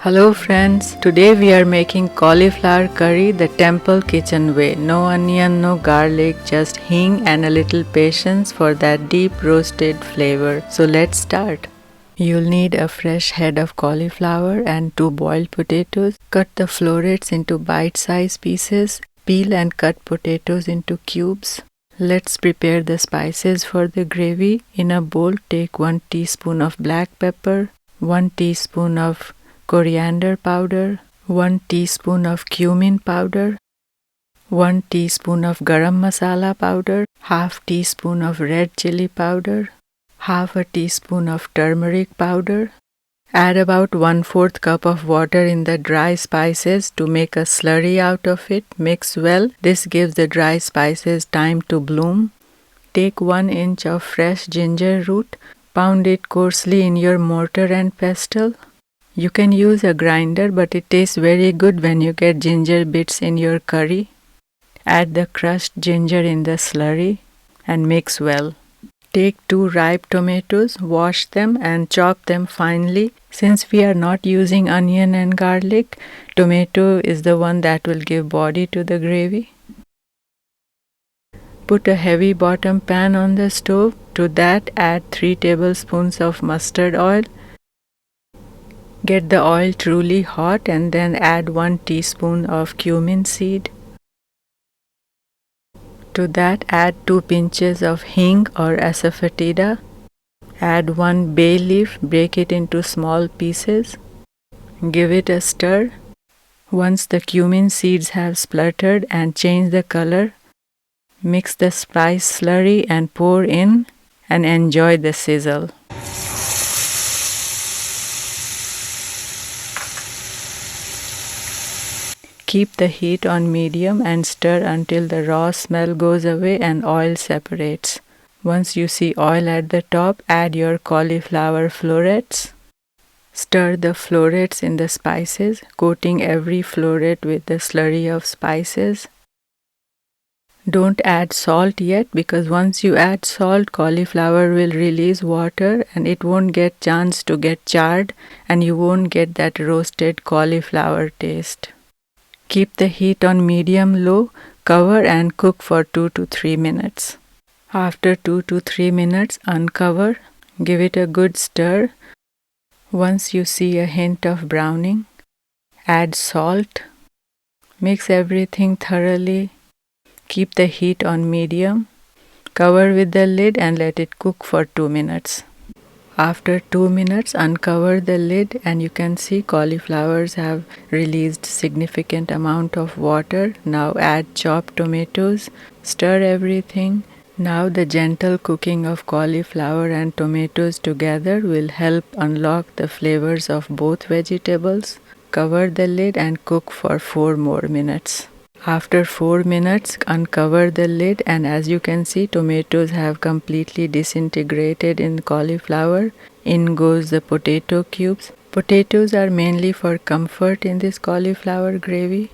Hello friends, today we are making cauliflower curry the temple kitchen way. No onion, no garlic, just hing and a little patience for that deep roasted flavor. So let's start. You'll need a fresh head of cauliflower and 2 boiled potatoes. Cut the florets into bite-sized pieces. Peel and cut potatoes into cubes. Let's prepare the spices for the gravy. In a bowl, take 1 teaspoon of black pepper, 1 teaspoon of coriander powder, 1 teaspoon of cumin powder, 1 teaspoon of garam masala powder, half teaspoon of red chili powder, half a teaspoon of turmeric powder. Add about 1/4 cup of water in the dry spices to make a slurry out of it. Mix well. This gives the dry spices time to bloom. Take 1 inch of fresh ginger root. Pound it coarsely in your mortar and pestle. You can use a grinder, but it tastes very good when you get ginger bits in your curry. Add the crushed ginger in the slurry and mix well. Take 2 ripe tomatoes, wash them and chop them finely. Since we are not using onion and garlic, tomato is the one that will give body to the gravy. Put a heavy bottom pan on the stove. To that, add 3 tablespoons of mustard oil. Get the oil truly hot and then add 1 teaspoon of cumin seed. To that, add 2 pinches of hing or asafoetida. Add 1 bay leaf, break it into small pieces. Give it a stir. Once the cumin seeds have spluttered and changed the color, mix the spice slurry and pour in and enjoy the sizzle. Keep the heat on medium and stir until the raw smell goes away and oil separates. Once you see oil at the top, add your cauliflower florets. Stir the florets in the spices, coating every floret with the slurry of spices. Don't add salt yet because once you add salt, cauliflower will release water and it won't get chance to get charred and you won't get that roasted cauliflower taste. Keep the heat on medium-low, cover and cook for 2 to 3 minutes. After 2 to 3 minutes, uncover, give it a good stir. Once you see a hint of browning, add salt. Mix everything thoroughly. Keep the heat on medium. Cover with the lid and let it cook for 2 minutes. After 2 minutes, uncover the lid and you can see cauliflowers have released significant amount of water. Now add chopped tomatoes, stir everything. Now the gentle cooking of cauliflower and tomatoes together will help unlock the flavors of both vegetables. Cover the lid and cook for 4 more minutes. After 4 minutes, uncover the lid and as you can see, tomatoes have completely disintegrated in cauliflower. In goes the potato cubes. Potatoes are mainly for comfort in this cauliflower gravy.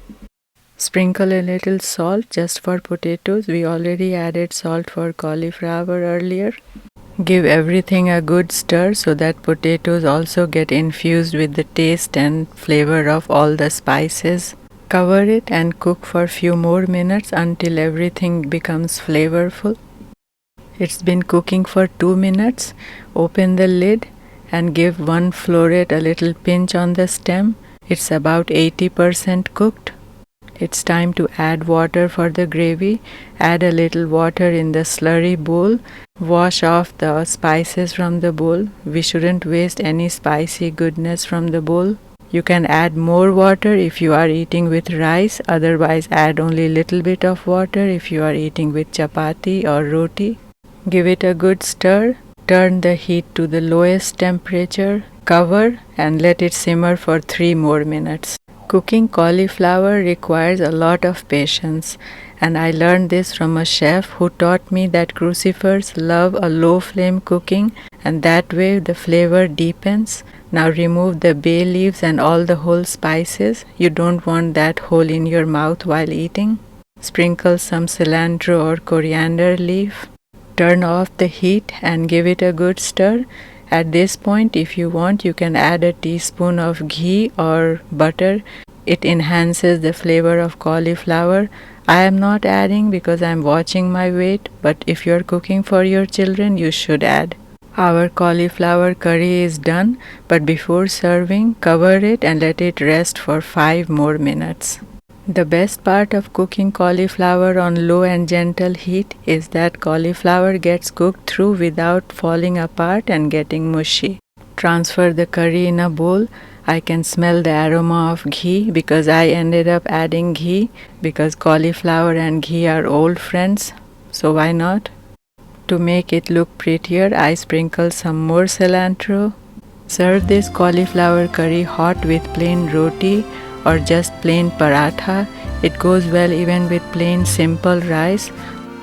Sprinkle a little salt just for potatoes. We already added salt for cauliflower earlier. Give everything a good stir so that potatoes also get infused with the taste and flavor of all the spices. Cover it and cook for few more minutes until everything becomes flavorful. It's been cooking for 2 minutes. Open the lid and give 1 floret a little pinch on the stem. It's about 80% cooked. It's time to add water for the gravy. Add a little water in the slurry bowl. Wash off the spices from the bowl. We shouldn't waste any spicy goodness from the bowl. You can add more water if you are eating with rice, otherwise add only little bit of water if you are eating with chapati or roti. Give it a good stir. Turn the heat to the lowest temperature. Cover and let it simmer for 3 more minutes. Cooking cauliflower requires a lot of patience, and I learned this from a chef who taught me that crucifers love a low flame cooking and that way the flavor deepens. Now remove the bay leaves and all the whole spices. You don't want that hole in your mouth while eating. Sprinkle some cilantro or coriander leaf. Turn off the heat and give it a good stir. At this point, if you want, you can add a teaspoon of ghee or butter. It enhances the flavor of cauliflower. I am not adding because I am watching my weight, but if you are cooking for your children, you should add. Our cauliflower curry is done, but before serving, cover it and let it rest for 5 more minutes. The best part of cooking cauliflower on low and gentle heat is that cauliflower gets cooked through without falling apart and getting mushy. Transfer the curry in a bowl. I can smell the aroma of ghee because I ended up adding ghee because cauliflower and ghee are old friends, so why not? To make it look prettier, I sprinkle some more cilantro. Serve this cauliflower curry hot with plain roti or just plain paratha. It goes well even with plain simple rice.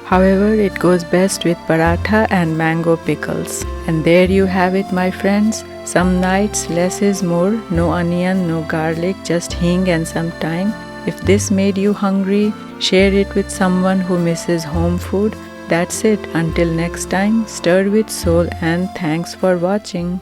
However, it goes best with paratha and mango pickles. And there you have it, my friends. Some nights less is more. No onion, no garlic, just hing and some thyme. If this made you hungry, share it with someone who misses home food. That's it. Until next time, stir with soul and thanks for watching.